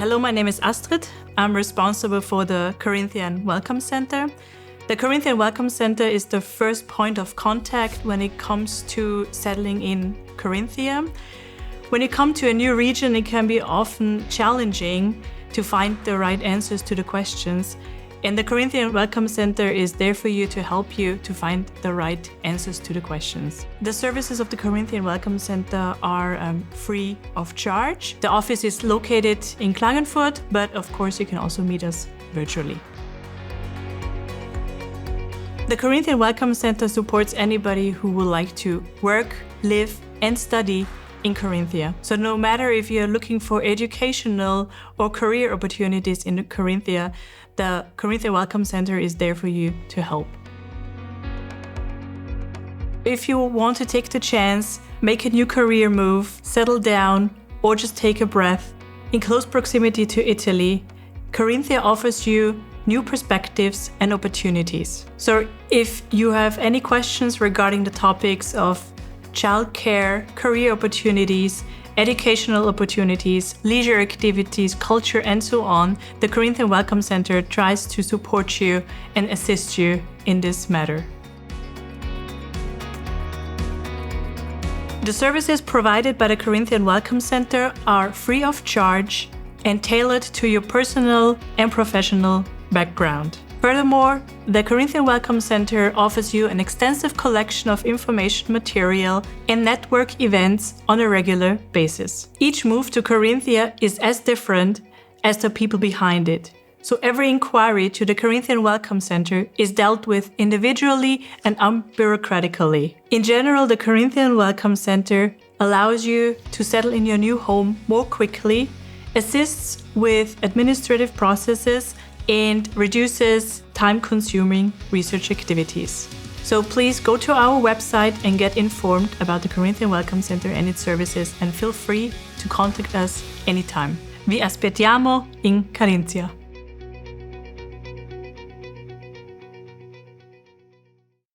Hello, my name is Astrid. I'm responsible for the Carinthian Welcome Center. The Carinthian Welcome Center is the first point of contact when it comes to settling in Carinthia. When you come to a new region, it can be often challenging to find the right answers to the questions. And the Carinthian Welcome Center is there for you to help you to find the right answers to the questions. The services of the Carinthian Welcome Center are free of charge. The office is located in Klagenfurt, but of course you can also meet us virtually. The Carinthian Welcome Center supports anybody who would like to work, live and study in Carinthia. So no matter if you're looking for educational or career opportunities in Carinthia, the Carinthian Welcome Center is there for you to help. If you want to take the chance, make a new career move, settle down, or just take a breath, in close proximity to Italy, Carinthia offers you new perspectives and opportunities. So if you have any questions regarding the topics of childcare, career opportunities, educational opportunities, leisure activities, culture, and so on, the Carinthian Welcome Center tries to support you and assist you in this matter. The services provided by the Carinthian Welcome Center are free of charge and tailored to your personal and professional background. Furthermore, the Carinthian Welcome Center offers you an extensive collection of information material and network events on a regular basis. Each move to Carinthia is as different as the people behind it. So every inquiry to the Carinthian Welcome Center is dealt with individually and unbureaucratically. In general, the Carinthian Welcome Center allows you to settle in your new home more quickly, assists with administrative processes, and reduces time-consuming research activities. So please go to our website and get informed about the Carinthian Welcome Center and its services, and feel free to contact us anytime. Vi aspettiamo in Carinthia.